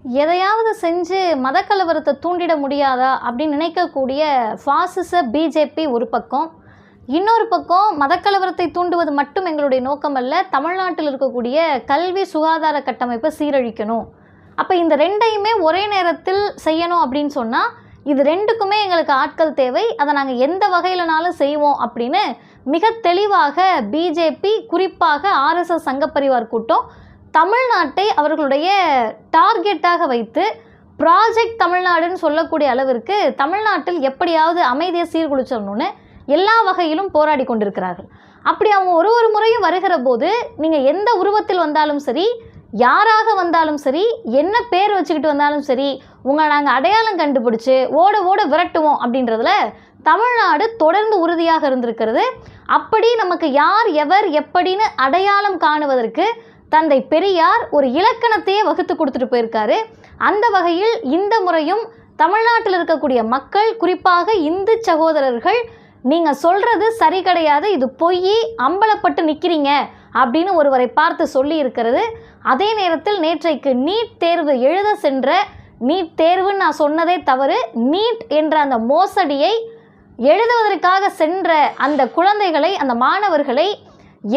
எதையாவது செஞ்சு மதக்கலவரத்தை தூண்டிட முடியாதா அப்படின்னு நினைக்கக்கூடிய ஃபாசிச பிஜேபி ஒரு பக்கம், இன்னொரு பக்கம் மதக்கலவரத்தை தூண்டுவது மட்டும் எங்களுடைய நோக்கம் அல்ல, தமிழ்நாட்டில் இருக்கக்கூடிய கல்வி சுகாதார கட்டமைப்பை சீரழிக்கணும். அப்போ இந்த ரெண்டையுமே ஒரே நேரத்தில் செய்யணும் அப்படின்னு சொன்னால் இது ரெண்டுக்குமே எங்களுக்கு ஆட்கள் தேவை, அதை நாங்கள் எந்த வகையிலனாலும் செய்வோம் அப்படின்னு மிக தெளிவாக பிஜேபி, குறிப்பாக ஆர்எஸ்எஸ் சங்கப்பரிவார் கூட்டம் தமிழ்நாட்டை அவர்களுடைய டார்கெட்டாக வைத்து ப்ராஜெக்ட் தமிழ்நாடுன்னு சொல்லக்கூடிய அளவிற்கு தமிழ்நாட்டில் எப்படியாவது அமைதியை சீர்குலைச்சணும்னு எல்லா வகையிலும் போராடி கொண்டிருக்கிறார்கள். அப்படி அவங்க ஒரு முறையும் வருகிற போது நீங்கள் எந்த உருவத்தில் வந்தாலும் சரி, யாராக வந்தாலும் சரி, என்ன பேர் வச்சுக்கிட்டு வந்தாலும் சரி, உங்களை நாங்கள் அடையாளம் கண்டுபிடிச்சி ஓட ஓட விரட்டுவோம் அப்படின்றதுல தமிழ்நாடு தொடர்ந்து உறுதியாக இருந்திருக்கிறது. அப்படி நமக்கு யார் எவர் எப்படின்னு அடையாளம் காணுவதற்கு தந்தை பெரியார் ஒரு இலக்கணத்தையே வகுத்து கொடுத்துட்டு போயிருக்காரு. அந்த வகையில் இந்த முறையும் தமிழ்நாட்டில் இருக்கக்கூடிய மக்கள், குறிப்பாக இந்து சகோதரர்கள், நீங்கள் சொல்கிறது சரி கிடையாது, இது பொய், அம்பலப்பட்டு நிற்கிறீங்க அப்படின்னு ஒருவரை பார்த்து சொல்லி இருக்கிறது. அதே நேரத்தில் நேற்றைக்கு நீட் தேர்வு எழுத சென்ற, நீட் தேர்வுன்னு நான் சொன்னதே தவறு, நீட் என்ற அந்த மோசடியை எழுதுவதற்காக சென்ற அந்த குழந்தைகளை, அந்த மாணவர்களை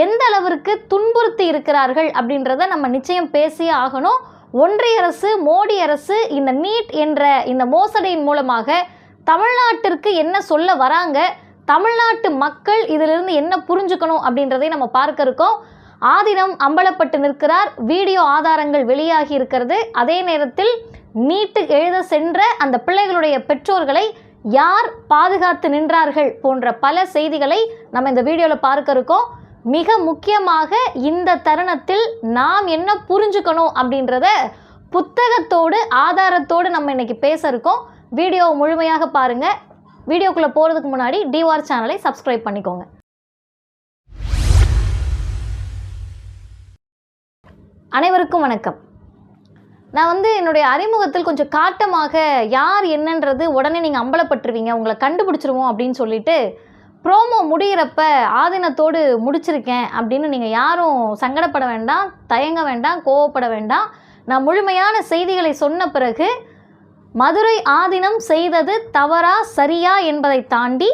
எந்த அளவிற்கு துன்புறுத்தி இருக்கிறார்கள் அப்படின்றத நம்ம நிச்சயம் பேசியே ஆகணும். ஒன்றிய அரசு, மோடி அரசு இந்த நீட் என்ற இந்த மோசடியின் மூலமாக தமிழ்நாட்டிற்கு என்ன சொல்ல வராங்க, தமிழ்நாட்டு மக்கள் இதிலிருந்து என்ன புரிஞ்சுக்கணும் அப்படின்றதை நம்ம பார்க்க இருக்கோம். ஆதினம் அம்பலப்பட்டு நிற்கிறார், வீடியோ ஆதாரங்கள் வெளியாகி இருக்கிறது. அதே நேரத்தில் நீட்டு எழுத சென்ற அந்த பிள்ளைகளுடைய பெற்றோர்களை யார் பாதுகாத்து நின்றார்கள் போன்ற பல செய்திகளை நம்ம இந்த வீடியோவில் பார்க்க இருக்கோம். மிக முக்கியமாக இந்த தருணத்தில் நாம் என்ன புரிஞ்சுக்கணும் அப்படின்றத புத்தகத்தோடு ஆதாரத்தோடு நம்ம இன்னைக்கு பேச இருக்கோம். வீடியோவை முழுமையாக பாருங்கள். வீடியோக்குள்ளே போகிறதுக்கு முன்னாடி டிவார் சேனலை சப்ஸ்கிரைப் பண்ணிக்கோங்க. அனைவருக்கும் வணக்கம். நான் என்னுடைய அறிமுகத்தில் கொஞ்சம் காட்டமாக யார் என்னன்றது உடனே நீங்கள் அம்பலப்பட்டுருவீங்க, உங்களை கண்டுபிடிச்சிருவோம் அப்படின்னு சொல்லிட்டு ப்ரோமோ முடிகிறப்ப ஆதீனத்தோடு முடிச்சிருக்கேன் அப்படின்னு நீங்கள் யாரும் சங்கடப்பட வேண்டாம், தயங்க வேண்டாம், கோவப்பட வேண்டாம். நான் முழுமையான செய்திகளை சொன்ன பிறகு மதுரை ஆதீனம் செய்தது தவறா சரியா என்பதை தாண்டி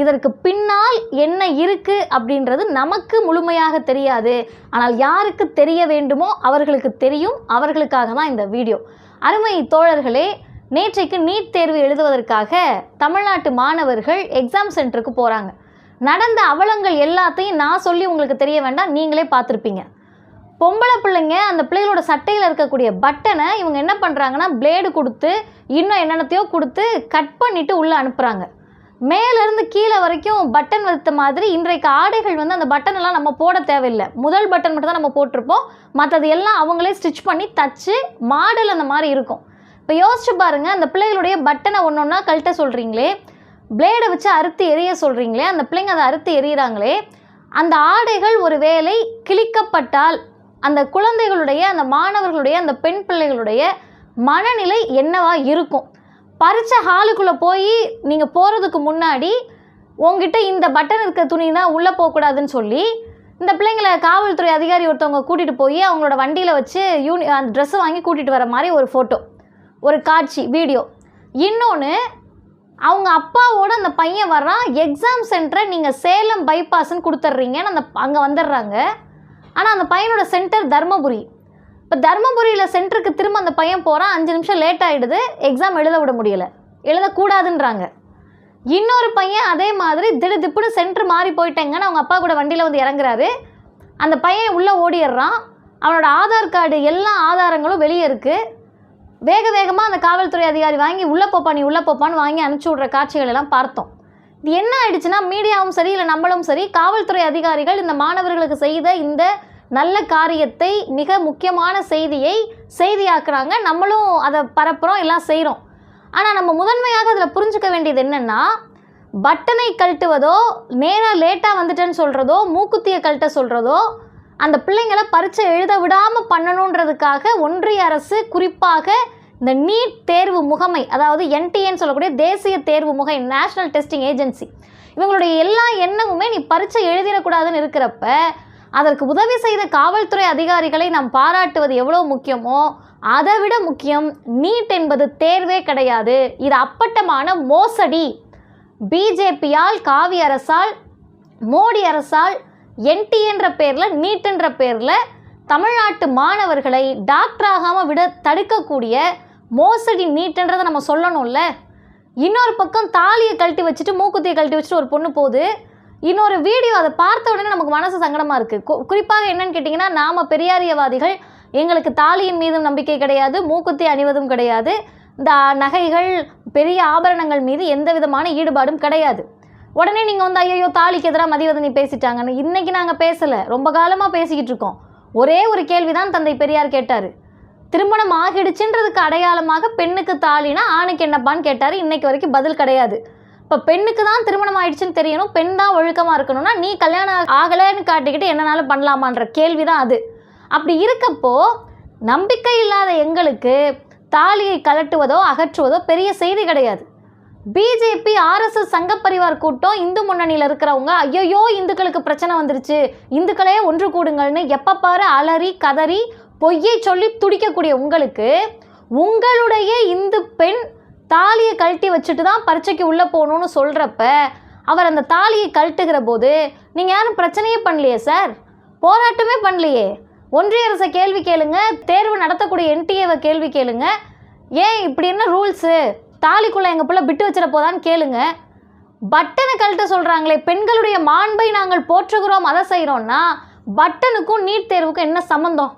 இதற்கு பின்னால் என்ன இருக்குது அப்படின்றது நமக்கு முழுமையாக தெரியாது. ஆனால் யாருக்கு தெரிய வேண்டுமோ அவர்களுக்கு தெரியும். அவர்களுக்காக தான் இந்த வீடியோ. அருமை தோழர்களே, நேற்றைக்கு நீட் தேர்வு எழுதுவதற்காக தமிழ்நாட்டு மாணவர்கள் எக்ஸாம் சென்டருக்கு போகிறாங்க. நடந்த அவலங்கள் எல்லாத்தையும் நான் சொல்லி உங்களுக்கு தெரிய வேண்டாம், நீங்களே பார்த்துருப்பீங்க. பொம்பளை பிள்ளைங்க அந்த பிள்ளைகளோட சட்டையில் இருக்கக்கூடிய பட்டனை இவங்க என்ன பண்ணுறாங்கன்னா பிளேடு கொடுத்து இன்னும் என்னென்னத்தையோ கொடுத்து கட் பண்ணிவிட்டு உள்ளே அனுப்புகிறாங்க. மேலேருந்து கீழே வரைக்கும் பட்டன் வைத்த மாதிரி இன்றைக்கு ஆடைகள் அந்த பட்டனெல்லாம் நம்ம போட தேவையில்லை. முதல் பட்டன் மட்டும் தான் நம்ம போட்டிருப்போம், மற்றது எல்லாம் அவங்களே ஸ்டிச் பண்ணி தச்சு மாடல் அந்த மாதிரி இருக்கும். இப்போ யோசிச்சு பாருங்கள், அந்த பிள்ளைகளுடைய பட்டனை ஒன்று ஒன்றா கழட்ட சொல்கிறீங்களே, பிளேடை வச்சு அறுத்து எரிய சொல்கிறீங்களே, அந்த பிள்ளைங்க அதை அறுத்து எறிகிறாங்களே, அந்த ஆடைகள் ஒரு வேளை கிழிக்கப்பட்டால் அந்த குழந்தைகளுடைய, அந்த மாணவர்களுடைய, அந்த பெண் பிள்ளைகளுடைய மனநிலை என்னவா இருக்கும்? பரீட்சை ஹாலுக்குள்ளே போய் நீங்கள் போகிறதுக்கு முன்னாடி உங்ககிட்ட இந்த பட்டன் இருக்க துணினா உள்ளே போகக்கூடாதுன்னு சொல்லி இந்த பிள்ளைங்களை காவல்துறை அதிகாரி ஒருத்தவங்க கூட்டிகிட்டு போய் அவங்களோட வண்டியில் வச்சு அந்த ட்ரெஸ்ஸை வாங்கி கூட்டிகிட்டு வர மாதிரி ஒரு ஃபோட்டோ, ஒரு காட்சி, வீடியோ. இன்னொன்று, அவங்க அப்பாவோட அந்த பையன் வர்றான், எக்ஸாம் சென்டரை நீங்கள் சேலம் பைபாஸ்ன்னு கொடுத்துட்றீங்கன்னு அங்கே வந்துடுறாங்க. ஆனால் அந்த பையனோட சென்டர் தர்மபுரி. இப்போ தர்மபுரியில் சென்டருக்கு திரும்ப அந்த பையன் போகிறான், 5 நிமிஷம் லேட் ஆகிடுது, எக்ஸாம் எழுத விட முடியலை, எழுதக்கூடாதுன்றாங்க. இன்னொரு பையன் அதே மாதிரி திடுதிப்புன்னு சென்டர் மாறி போயிட்டேங்கன்னு அவங்க அப்பா கூட வண்டியில் இறங்குறாரு. அந்த பையன் உள்ளே ஓடிடுறான். அவனோட ஆதார் கார்டு எல்லா ஆதாரங்களும் வெளியே இருக்குது. வேக வேகமாக அந்த காவல்துறை அதிகாரி வாங்கி உள்ளே போப்பா, நீ உள்ளே போப்பான்னு வாங்கி அனுப்பிச்சி விட்ற காட்சிகள் எல்லாம் பார்த்தோம். இது என்ன ஆயிடுச்சுன்னா, மீடியாவும் சரி இல்லை நம்மளும் சரி, காவல்துறை அதிகாரிகள் இந்த மாணவர்களுக்கு செய்த இந்த நல்ல காரியத்தை, மிக முக்கியமான செய்தியை செய்தியாக்குறாங்க. நம்மளும் அதை பரப்புகிறோம், எல்லாம் செய்கிறோம். ஆனால் நம்ம முதன்மையாக அதில் புரிஞ்சுக்க வேண்டியது என்னென்னா, பட்டனை கழட்டுவதோ, நேராக லேட்டாக வந்துட்டேன்னு சொல்கிறதோ, மூக்குத்தியை கழட்ட சொல்கிறதோ, அந்த பிள்ளைங்களை பரீட்சை எழுத விடாமல் பண்ணணுன்றதுக்காக ஒன்றிய அரசு, குறிப்பாக இந்த நீட் தேர்வு முகமை, அதாவது என்டிஏன்னு சொல்லக்கூடிய தேசிய தேர்வு முகமை, நேஷ்னல் டெஸ்டிங் ஏஜென்சி, இவங்களுடைய எல்லா எண்ணமுமே நீ பரீட்சை எழுதிடக்கூடாதுன்னு இருக்கிறப்ப அதற்கு உதவி செய்த காவல்துறை அதிகாரிகளை நாம் பாராட்டுவது எவ்வளோ முக்கியமோ அதை விட முக்கியம் நீட் என்பது தேர்வே கிடையாது. இது அப்பட்டமான மோசடி. பிஜேபியால், காவி அரசால், மோடி அரசால் என்டிஎன்ற பேரில், நீட்டுன்ற பேரில் தமிழ்நாட்டு மாணவர்களை டாக்டர் ஆகாமல் விட தடுக்கக்கூடிய மோசடி நீட்டுன்றதை நம்ம சொல்லணும்ல. இன்னொரு பக்கம் தாலியை கழட்டி வச்சுட்டு, மூக்குத்தியை கழட்டி வச்சுட்டு ஒரு பொண்ணு போகுது. இன்னொரு வீடியோ அதை பார்த்த உடனே நமக்கு மனசு சங்கடமாக இருக்குது. குறிப்பாக என்னன்னு கேட்டிங்கன்னா, நாம் பெரியாரியவாதிகள், எங்களுக்கு தாலியின் மீதும் நம்பிக்கை கிடையாது, மூக்குத்தி அணிவதும் கிடையாது, இந்த நகைகள் பெரிய ஆபரணங்கள் மீது எந்த விதமான ஈடுபாடும் கிடையாது. உடனே நீங்கள் வந்து ஐயோ தாலிக்கு எதிராக மதிவதனி பேசிட்டாங்கன்னு. இன்றைக்கி நாங்கள் பேசலை, ரொம்ப காலமாக பேசிக்கிட்டு இருக்கோம். ஒரே ஒரு கேள்வி தான் தந்தை பெரியார் கேட்டார். திருமணம் ஆகிடுச்சுன்றதுக்கு அடையாளமாக பெண்ணுக்கு தாலினா ஆணுக்கு என்னப்பான்னு கேட்டார். இன்றைக்கு வரைக்கும் பதில் கிடையாது. இப்போ பெண்ணுக்கு தான் திருமணம் ஆகிடுச்சுன்னு தெரியணும், பெண் தான் ஒழுக்கமாக இருக்கணும்னா நீ கல்யாணம் ஆகலைன்னு காட்டிக்கிட்டு என்னனாலும் பண்ணலாமான்ற கேள்வி தான் அது. அப்படி இருக்கப்போ நம்பிக்கை இல்லாத எங்களுக்கு தாலியை கலட்டுவதோ அகற்றுவதோ பெரிய செய்தி கிடையாது. பிஜேபி, ஆர்எஸ்எஸ், சங்கப்பரிவார் கூட்டம், இந்து முன்னணியில் இருக்கிறவங்க ஐயோ இந்துக்களுக்கு பிரச்சனை வந்துருச்சு, இந்துக்களே ஒன்று கூடுங்கள்னு எப்போ பாரு அலறி கதறி பொய்யை சொல்லி துடிக்கக்கூடிய உங்களுக்கு, உங்களுடைய இந்து பெண் தாலியை கழட்டி வச்சுட்டு தான் பரீட்சைக்கு உள்ளே போகணுன்னு சொல்கிறப்ப அவர் அந்த தாலியை கழட்டுகிற போது நீங்கள் யாரும் பிரச்சனையே பண்ணலையே சார், போராட்டமே பண்ணலையே. ஒன்றிய அரசை கேள்வி கேளுங்க, தேர்வு நடத்தக்கூடிய என்டிஏவை கேள்வி கேளுங்க, ஏன் இப்படி என்ன ரூல்ஸு, தாலிக்குள்ளே எங்கள் பிள்ளை விட்டு வச்சிட போதான்னு கேளுங்க. பட்டனை கழட்ட சொல்கிறாங்களே, பெண்களுடைய மாண்பை நாங்கள் போற்றுகிறோம், அதை செய்கிறோன்னா பட்டனுக்கும் நீட் தேர்வுக்கும் என்ன சம்மந்தம்?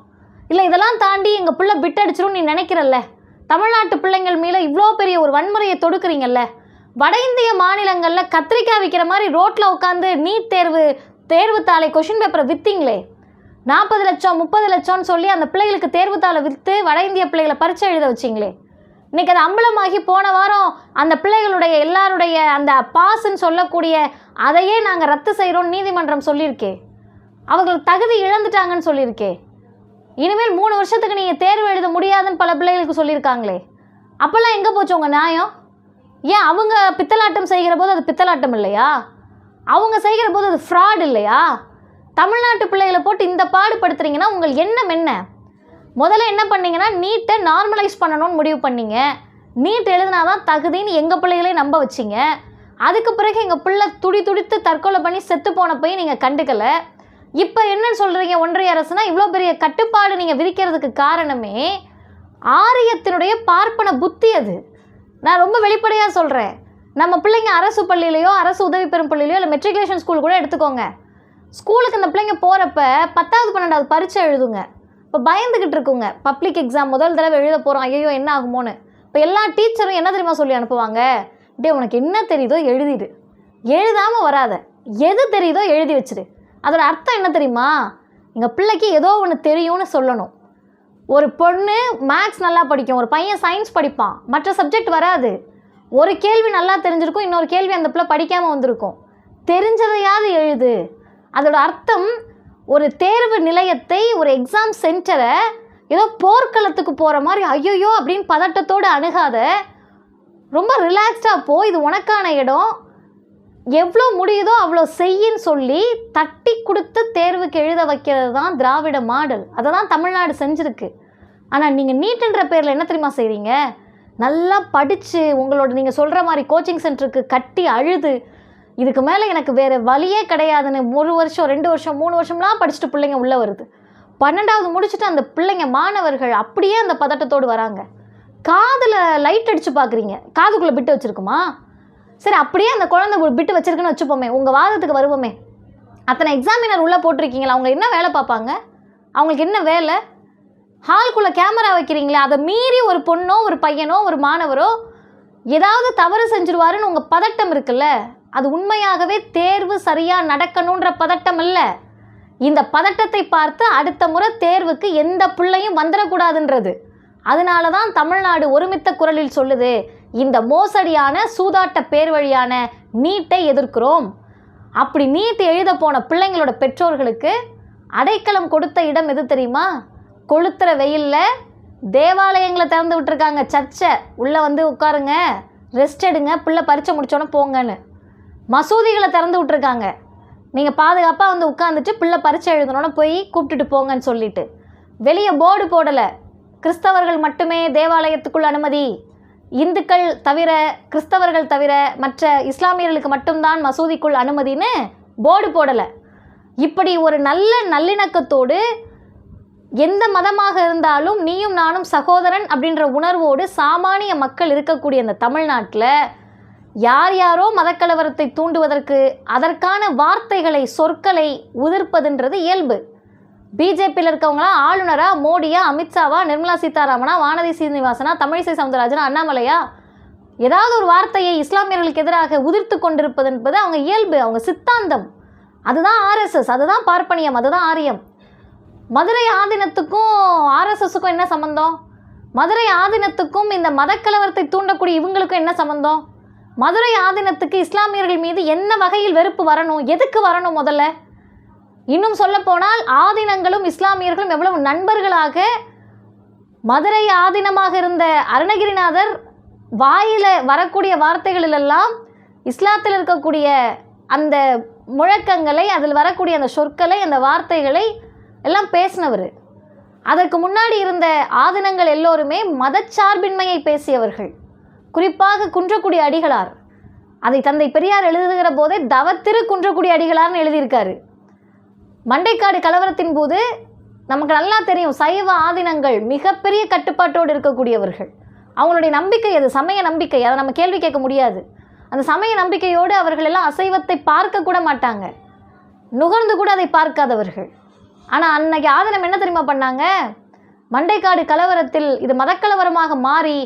இல்லை இதெல்லாம் தாண்டி எங்கள் பிள்ளை பிட் அடிச்சிடும் நீ நினைக்கிறல்ல, தமிழ்நாட்டு பிள்ளைங்கள் மேலே இவ்வளோ பெரிய ஒரு வன்முறையை தொடுக்குறீங்கல்ல. வட இந்திய மாநிலங்களில் கத்திரிக்காய் விற்கிற மாதிரி ரோட்டில் உட்காந்து நீட் தேர்வு தாளை கொஷின் பேப்பரை விற்றீங்களே, 40 லட்சம் 30 லட்சம்னு சொல்லி அந்த பிள்ளைகளுக்கு தேர்வு தாளை விற்று வட இந்திய பிள்ளைகளை பரீட்சை எழுத வச்சிங்களே. இன்றைக்கி அது அம்பலமாகி போன வாரம் அந்த பிள்ளைகளுடைய எல்லாருடைய அந்த பாஸ்ன்னு சொல்லக்கூடிய அதையே நாங்கள் ரத்து செய்கிறோம் நீதிமன்றம் சொல்லியிருக்கே, அவங்களுக்கு தகுதி இழந்துட்டாங்கன்னு சொல்லியிருக்கே. இனிமேல் 3 வருஷத்துக்கு நீங்கள் தேர்வு எழுத முடியாதுன்னு பல பிள்ளைகளுக்கு சொல்லியிருக்காங்களே. அப்போல்லாம் எங்கே போச்சு உங்கள் நியாயம்? ஏன் அவங்க பித்தலாட்டம் செய்கிற போது அது பித்தலாட்டம் இல்லையா? அவங்க செய்கிற போது அது ஃப்ராட் இல்லையா? தமிழ்நாட்டு பிள்ளைகளை போட்டு இந்த பாடுபடுத்துறீங்கன்னா உங்கள் எண்ணம் என்ன? முதல்ல என்ன பண்ணீங்கன்னா நீட்டை நார்மலைஸ் பண்ணணும்னு முடிவு பண்ணீங்க. நீட் எழுதினாதான் தகுதின்னு எங்கள் பிள்ளைகளே நம்ப வச்சிங்க. அதுக்கு பிறகு எங்கள் பிள்ளை துடித்து தற்கொலை பண்ணி செத்து போன போய் நீங்கள் கண்டுக்கலை. இப்போ என்னன்னு சொல்கிறீங்க, ஒன்றிய அரசுனா இவ்வளோ பெரிய கட்டுப்பாடு நீங்கள் விதிக்கிறதுக்கு காரணமே ஆரியத்தினுடைய பார்ப்பன புத்தி. அது நான் ரொம்ப வெளிப்படையாக சொல்கிறேன். நம்ம பிள்ளைங்க அரசு பள்ளியிலையோ, அரசு உதவி பெறும் பள்ளியிலையோ, இல்லை மெட்ரிகுலேஷன் ஸ்கூல் கூட எடுத்துக்கோங்க. ஸ்கூலுக்கு இந்த பிள்ளைங்க போகிறப்ப 10வது 12வது பரீட்சை எழுதுங்க. இப்போ பயந்துக்கிட்டு இருக்குங்க, பப்ளிக் எக்ஸாம் முதல் தடவை எழுத போகிறோம், ஐயோ என்ன ஆகுமோன்னு. இப்போ எல்லா டீச்சரும் என்ன தெரியுமா சொல்லி அனுப்புவாங்க, டே உனக்கு என்ன தெரியுதோ எழுதிடு, எழுதாமல் வராத, எது தெரியுதோ எழுதி வச்சிரு. அதோட அர்த்தம் என்ன தெரியுமா, எங்கள் பிள்ளைக்கு ஏதோ ஒன்று தெரியும்னு சொல்லணும். ஒரு பொண்ணு மேக்ஸ் நல்லா படிக்கும், ஒரு பையன் சயின்ஸ் படிப்பான், மற்ற சப்ஜெக்ட் வராது. ஒரு கேள்வி நல்லா தெரிஞ்சிருக்கும், இன்னொரு கேள்வி அந்த பிள்ளை படிக்காமல் வந்திருக்கும். தெரிஞ்சதையாவது எழுது. அதோட அர்த்தம் ஒரு தேர்வு நிலையத்தை, ஒரு எக்ஸாம் சென்டரை ஏதோ போர்க்களத்துக்கு போகிற மாதிரி ஐயோ அப்படின்னு பதட்டத்தோடு அணுகாத, ரொம்ப ரிலாக்ஸ்டாக போ, இது உனக்கான இடம், எவ்வளோ முடியுதோ அவ்வளோ செய்யின்னு சொல்லி தட்டி கொடுத்து தேர்வுக்கு எழுத வைக்கிறது தான் திராவிட மாடல். அதை தான் தமிழ்நாடு செஞ்சுருக்கு. ஆனால் நீங்கள் நீட்டுன்ற பேரில் என்ன தெரியுமா செய்கிறீங்க, நல்லா படித்து உங்களோட நீங்கள் சொல்கிற மாதிரி கோச்சிங் சென்டருக்கு கட்டி அழுது இதுக்கு மேலே எனக்கு வேறு வழியே கிடையாதுன்னு 1 வருஷம் 2 வருஷம் 3 வருஷம்லாம் படிச்சுட்டு பிள்ளைங்க உள்ளே வருது. 12வது முடிச்சுட்டு அந்த பிள்ளைங்க மாணவர்கள் அப்படியே அந்த பதட்டத்தோடு வராங்க. காதில் லைட் அடித்து பார்க்குறீங்க, காதுக்குள்ளே பிட்டு வச்சுருக்குமா? சரி, அப்படியே அந்த குழந்தை பிட்டு வச்சுருக்குன்னு வச்சுப்போமே, உங்கள் வாதத்துக்கு வருவோமே, அத்தனை எக்ஸாமினர் உள்ளே போட்டிருக்கீங்களா, அவங்க என்ன வேலை பார்ப்பாங்க? அவங்களுக்கு என்ன வேலை? ஹால்குள்ளே கேமரா வைக்கிறீங்களே, அதை மீறி ஒரு பொண்ணோ ஒரு பையனோ ஒரு மாணவரோ ஏதாவது தவறு செஞ்சுருவாருன்னு உங்கள் பதட்டம் இருக்குல்ல, அது உண்மையாகவே தேர்வு சரியாக நடக்கணுன்ற பதட்டம் இல்லை. இந்த பதட்டத்தை பார்த்து அடுத்த முறை தேர்வுக்கு எந்த பிள்ளையும் வந்துடக்கூடாதுன்றது. அதனால தான் தமிழ்நாடு ஒருமித்த குரலில் சொல்லுது, இந்த மோசடியான சூதாட்ட பேர் வழியான நீட்டை எதிர்க்கிறோம். அப்படி நீட் எழுத போன பிள்ளைங்களோட பெற்றோர்களுக்கு அடைக்கலம் கொடுத்த இடம் எது தெரியுமா? கொளுத்துற வெயிலில் தேவாலயங்களை திறந்து விட்டுருக்காங்க, சர்ச்சை. உள்ளே வந்து உட்காருங்க, ரெஸ்ட் எடுங்க, பிள்ளை பரீட்சை முடிச்சோன்னே போங்கன்னு. மசூதிகளை திறந்து விட்டுருக்காங்க. நீங்கள் பாதுகாப்பாக வந்து உட்காந்துட்டு பிள்ளை பரீட்சை எழுதணுன்னு போய் கூப்பிட்டுட்டு போங்கன்னு சொல்லிட்டு வெளியே போர்டு போடலை, கிறிஸ்தவர்கள் மட்டுமே தேவாலயத்துக்குள் அனுமதி, இந்துக்கள் தவிர கிறிஸ்தவர்கள் தவிர மற்ற இஸ்லாமியர்களுக்கு மட்டும்தான் மசூதிக்குள் அனுமதின்னு போர்டு போடலை. இப்படி ஒரு நல்ல நல்லிணக்கத்தோடு எந்த மதமாக இருந்தாலும் நீயும் நானும் சகோதரன் அப்படின்ற உணர்வோடு சாமானிய மக்கள் இருக்கக்கூடிய அந்த தமிழ்நாட்டில் யார் யாரோ மதக்கலவரத்தை தூண்டுவதற்கு அதற்கான வார்த்தைகளை சொற்களை உதிர்ப்பதுன்றது இயல்பு. பிஜேபியில் இருக்கவங்களாம் ஆளுநரா, மோடியா, அமித்ஷாவா, நிர்மலா சீதாராமனா, வானதி சீனிவாசனா, தமிழிசை சவுந்தரராஜனா, அண்ணாமலையா, ஏதாவது ஒரு வார்த்தையை இஸ்லாமியர்களுக்கு எதிராக உதிர்த்து கொண்டிருப்பது என்பது அவங்க இயல்பு, அவங்க சித்தாந்தம். அதுதான் ஆர்எஸ்எஸ், அதுதான் பார்ப்பனியம், அதுதான் ஆரியம். மதுரை ஆதீனத்துக்கும் ஆர்எஸ்எஸுக்கும் என்ன சம்பந்தம்? மதுரை ஆதீனத்துக்கும் இந்த மதக்கலவரத்தை தூண்டக்கூடிய இவங்களுக்கும் என்ன சம்பந்தம்? மதுரை ஆதீனத்துக்கு இஸ்லாமியர்கள் மீது என்ன வகையில் வெறுப்பு வரணும், எதுக்கு வரணும்? முதல்ல இன்னும் சொல்லப்போனால் ஆதீனங்களும் இஸ்லாமியர்களும் எவ்வளவு நண்பர்களாக, மதுரை ஆதீனமாக இருந்த அருணகிரிநாதர் வாயில் வரக்கூடிய வார்த்தைகளிலெல்லாம் இஸ்லாத்தில் இருக்கக்கூடிய அந்த முழக்கங்களை, அதில் வரக்கூடிய அந்த சொற்களை, அந்த வார்த்தைகளை எல்லாம் பேசினவர். அதற்கு முன்னாடி இருந்த ஆதீனங்கள் எல்லோருமே மதச்சார்பின்மையை பேசியவர்கள். குறிப்பாக குன்றக்குடி அடிகளார், அதை தந்தை பெரியார் எழுதுகிற போதே தவத்திரு குன்றக்குடி அடிகளார்னு எழுதியிருக்காரு. மண்டைக்காடு கலவரத்தின் போது நமக்கு நல்லா தெரியும், சைவ ஆதீனங்கள் மிகப்பெரிய கட்டுப்பாட்டோடு இருக்கக்கூடியவர்கள். அவங்களுடைய நம்பிக்கை அது சமய நம்பிக்கை, அதை நம்ம கேள்வி கேட்க முடியாது. அந்த சமய நம்பிக்கையோடு அவர்கள் எல்லாம் அசைவத்தை பார்க்க கூட மாட்டாங்க, நுகர்ந்து கூட அதை பார்க்காதவர்கள். ஆனால் அன்னைக்கு ஆதீனம் என்ன தெரியுமா பண்ணாங்க? மண்டைக்காடு கலவரத்தில் இது மதக்கலவரமாக மாறி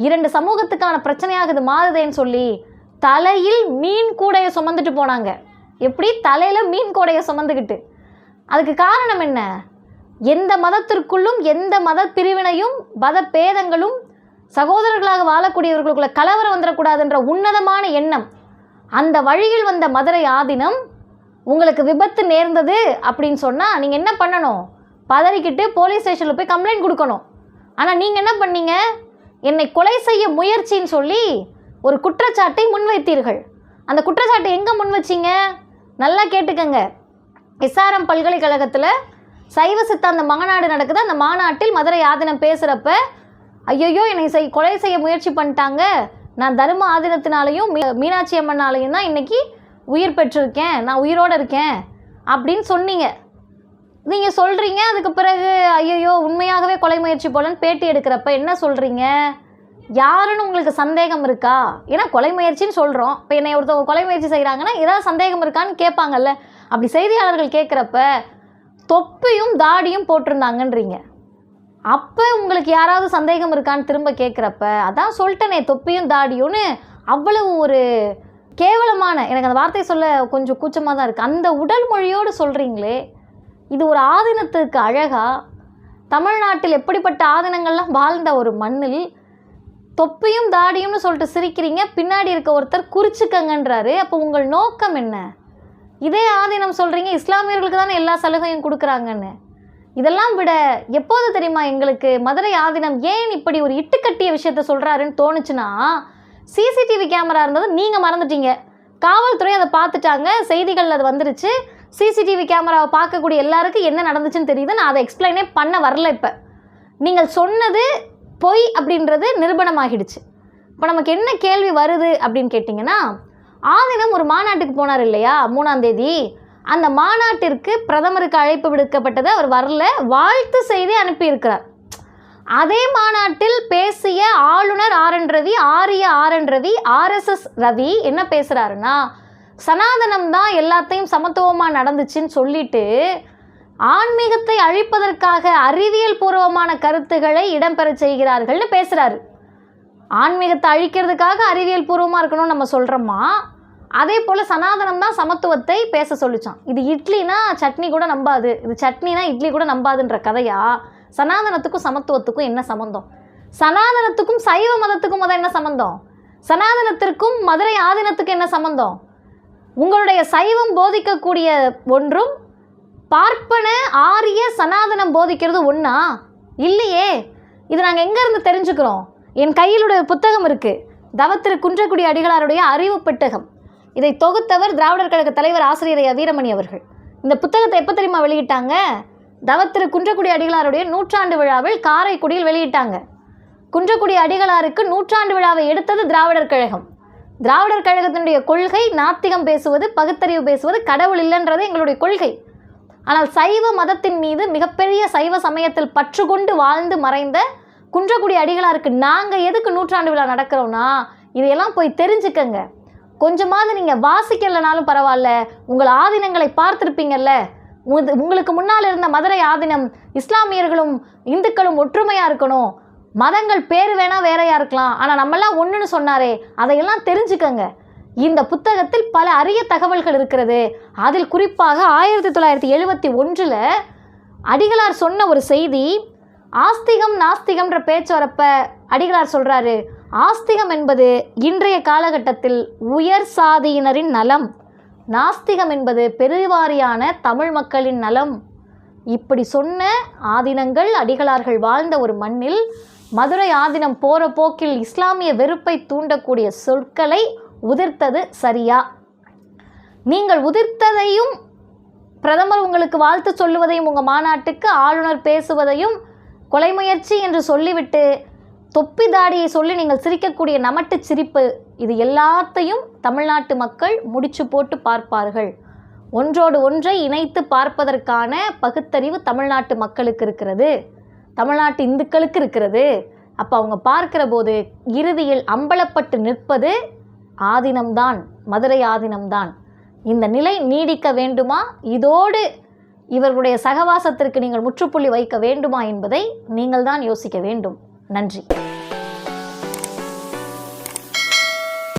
2 சமூகத்துக்கான பிரச்சனையாக இது மாறுதேன்னு சொல்லி தலையில் மீன் கூடையை சுமந்துட்டு போனாங்க. எப்படி? தலையில் மீன் கூடையை சுமந்துக்கிட்டு. அதுக்கு காரணம் என்ன? எந்த மதத்திற்குள்ளும் எந்த மத பிரிவினையும் மத பேதங்களும் சகோதரர்களாக வாழக்கூடியவர்களுக்குள்ள கலவரம் வந்துடக்கூடாதுன்ற உன்னதமான எண்ணம். அந்த வழியில் வந்த மதுரை ஆதீனம் உங்களுக்கு விபத்து நேர்ந்தது அப்படின்னு சொன்னால் நீங்கள் என்ன பண்ணணும்? பதறிக்கிட்டு போலீஸ் ஸ்டேஷனில் போய் கம்ப்ளைண்ட் கொடுக்கணும். ஆனால் நீங்கள் என்ன பண்ணீங்க? என்னை கொலை செய்ய முயற்சின்னு சொல்லி ஒரு குற்றச்சாட்டை முன்வைத்தீர்கள். அந்த குற்றச்சாட்டை எங்கே முன் வச்சிங்க? நல்லா கேட்டுக்கங்க. எஸ்ஆர்எம் பல்கலைக்கழகத்தில் சைவ சித்தாந்த மாநாடு நடக்குது. அந்த மாநாட்டில் மதுரை ஆதீனம் பேசுகிறப்ப, ஐயோ என்னை கொலை செய்ய முயற்சி பண்ணிட்டாங்க, நான் தர்ம ஆதீனத்தினாலையும் மீனாட்சி அம்மனாலையும் தான் இன்றைக்கி உயிர் பெற்றிருக்கேன், நான் உயிரோடு இருக்கேன் அப்படின்னு சொன்னீங்க. நீங்கள் சொல்கிறீங்க. அதுக்கு பிறகு ஐயோ உண்மையாகவே கொலை முயற்சி போலன்னு பேட்டி எடுக்கிறப்ப என்ன சொல்கிறீங்க? யாருன்னு உங்களுக்கு சந்தேகம் இருக்கா? ஏன்னா கொலை முயற்சின்னு சொல்கிறோம். இப்போ என்னை ஒருத்தவங்க கொலை முயற்சி செய்கிறாங்கன்னா ஏதாவது சந்தேகம் இருக்கான்னு கேட்பாங்கல்ல. அப்படி செய்தியாளர்கள் கேட்குறப்ப தொப்பியும் தாடியும் போட்டிருந்தாங்கன்றீங்க. அப்போ உங்களுக்கு யாராவது சந்தேகம் இருக்கான்னு திரும்ப கேட்குறப்ப அதான் சொல்லிட்டனே தொப்பியும் தாடியும்னு அவ்வளவு ஒரு கேவலமான, எனக்கு அந்த வார்த்தை சொல்ல கொஞ்சம் கூச்சமாக தான் இருக்குது, அந்த உடல் மொழியோடு சொல்கிறீங்களே. இது ஒரு ஆதீனத்துக்கு அழகா? தமிழ்நாட்டில் எப்படிப்பட்ட ஆதீனங்கள்லாம் வாழ்ந்த ஒரு மண்ணில் தொப்பியும் தாடியும்னு சொல்லிட்டு சிரிக்கிறீங்க. பின்னாடி இருக்க ஒருத்தர் குறிச்சிக்கங்கன்றாரு. அப்போ உங்கள் நோக்கம் என்ன? இதே ஆதீனம் சொல்கிறீங்க இஸ்லாமியர்களுக்கு தானே எல்லா சலுகையும் கொடுக்குறாங்கன்னு. இதெல்லாம் விட எப்போது தெரியுமா எங்களுக்கு மதுரை ஆதீனம் ஏன் இப்படி ஒரு இட்டுக்கட்டிய விஷயத்த சொல்கிறாருன்னு தோணுச்சுன்னா, சிசிடிவி கேமரா இருந்தது நீங்கள் மறந்துட்டீங்க. காவல்துறை அதை பார்த்துட்டாங்க, செய்திகள் அது வந்துருச்சு. சிசிடிவி கேமராவை பார்க்கக்கூடிய எல்லாருக்கும் என்ன நடந்துச்சுன்னு தெரியுது. நான் அதை எக்ஸ்பிளைனே பண்ண வரல. இப்போ நீங்கள் சொன்னது பொய் அப்படின்றது நிரூபணமாகிடுச்சு. இப்போ நமக்கு என்ன கேள்வி வருது அப்படின்னு கேட்டிங்கன்னா, ஆதீனம் ஒரு மாநாட்டுக்கு போனார் இல்லையா 3ஆம் தேதி, அந்த மாநாட்டிற்கு பிரதமருக்கு அழைப்பு விடுக்கப்பட்டது, அவர் வரல, வாழ்த்து செய்தி அனுப்பியிருக்கிறார். அதே மாநாட்டில் பேசிய ஆளுநர் RN ரவி, ஆரிய RN ரவி, RSS ரவி என்ன பேசுகிறாருன்னா, சனாதனம் தான் எல்லாத்தையும் சமத்துவமாக நடந்துச்சுன்னு சொல்லிட்டு ஆன்மீகத்தை அழிப்பதற்காக அறிவியல் பூர்வமான கருத்துக்களை இடம்பெற செய்கிறார்கள்னு பேசுகிறாரு. ஆன்மீகத்தை அழிக்கிறதுக்காக அறிவியல் பூர்வமாக இருக்கணும்னு நம்ம சொல்கிறோமா? அதே போல் சனாதனம் தான் சமத்துவத்தை பேச சொல்லிச்சான். இது இட்லினா சட்னி கூட நம்பாது, இது சட்னினா இட்லி கூட நம்பாதுன்ற கதையா? சனாதனத்துக்கும் சமத்துவத்துக்கும் என்ன சம்மந்தம்? சனாதனத்துக்கும் சைவ மதத்துக்கும் முதல் என்ன சம்மந்தம்? சனாதனத்திற்கும் மதுரை ஆதீனத்துக்கும் என்ன சம்மந்தம்? உங்களுடைய சைவம் போதிக்கக்கூடிய ஒன்றும் பார்ப்பன ஆரிய சனாதனம் போதிக்கிறது ஒன்றா? இல்லையே. இது நாங்கள் எங்கேருந்து தெரிஞ்சுக்கிறோம்? என் கையிலுடைய புத்தகம் இருக்குது, தவத்திரு குன்றக்குடி அடிகளாருடைய அறிவு பெட்டகம். இதை தொகுத்தவர் திராவிடர் கழக தலைவர் ஆசிரியர் ஐயா வீரமணி அவர்கள். இந்த புத்தகத்தை எப்போ தெரியுமா வெளியிட்டாங்க? தவத்திரு குன்றக்குடி அடிகளாருடைய 100ஆண்டு விழாவில் காரைக்குடியில் வெளியிட்டாங்க. குன்றக்குடி அடிகளாருக்கு 100ஆண்டு விழாவை எடுத்தது திராவிடர் கழகம். திராவிடர் கழகத்தினுடைய கொள்கை நாத்திகம் பேசுவது, பகுத்தறிவு பேசுவது, கடவுள் இல்லைன்றது எங்களுடைய கொள்கை. ஆனால் சைவ மதத்தின் மீது மிகப்பெரிய சைவ சமயத்தில் பற்று கொண்டு வாழ்ந்து மறைந்த குன்றக்குடி அடிகளாருக்கு நாங்கள் எதுக்கு 100ஆண்டு விழா நடக்கிறோன்னா, இதையெல்லாம் போய் தெரிஞ்சுக்கங்க. கொஞ்சமாவது நீங்கள் வாசிக்கலைனாலும் பரவாயில்ல, உங்கள் ஆதீனங்களை பார்த்துருப்பீங்கல்ல. உங்களுக்கு முன்னால் இருந்த மதுரை ஆதீனம் இஸ்லாமியர்களும் இந்துக்களும் ஒற்றுமையாக இருக்கணும், மதங்கள் பேர் வேணால் வேறையாக இருக்கலாம், ஆனால் நம்மெல்லாம் ஒன்றுன்னு சொன்னாரே, அதையெல்லாம் தெரிஞ்சுக்கங்க. இந்த புத்தகத்தில் பல அரிய தகவல்கள் இருக்கிறது. அதில் குறிப்பாக 1971 அடிகளார் சொன்ன ஒரு செய்தி, ஆஸ்திகம் நாஸ்திகம்ன்ற பேச்சு வரப்ப அடிகளார் சொல்கிறாரு, ஆஸ்திகம் என்பது இன்றைய காலகட்டத்தில் உயர் சாதியினரின் நலம், நாஸ்திகம் என்பது பெருவாரியான தமிழ் மக்களின் நலம். இப்படி சொன்ன ஆதீனங்கள் அடிகளார்கள் வாழ்ந்த ஒரு மண்ணில் மதுரை ஆதீனம் போகிற போக்கில் இஸ்லாமிய வெறுப்பை தூண்டக்கூடிய சொற்களை உதிர்த்தது சரியா? நீங்கள் உதிர்த்ததையும் பிரதமர் உங்களுக்கு வாழ்த்து சொல்லுவதையும், உங்கள் மாநாட்டுக்கு ஆளுநர் பேசுவதையும் கொலை முயற்சி என்று சொல்லிவிட்டு தொப்பி தாடியை சொல்லி நீங்கள் சிரிக்கக்கூடிய நமட்டு சிரிப்பு, இது எல்லாத்தையும் தமிழ்நாட்டு மக்கள் முடிச்சு போட்டு பார்ப்பார்கள். ஒன்றோடு ஒன்றை இணைத்து பார்ப்பதற்கான பகுத்தறிவு தமிழ்நாட்டு மக்களுக்கு இருக்கிறது, தமிழ்நாட்டு இந்துக்களுக்கு இருக்கிறது. அப்போ அவங்க பார்க்கிற போது இறுதியில் அம்பலப்பட்டு நிற்பது ஆதீனம்தான், மதுரை ஆதீனம்தான். இந்த நிலை நீடிக்க வேண்டுமா, இதோடு இவர்களுடைய சகவாசத்திற்கு நீங்கள் முற்றுப்புள்ளி வைக்க வேண்டுமா என்பதை நீங்கள் தான் யோசிக்க வேண்டும். நன்றி.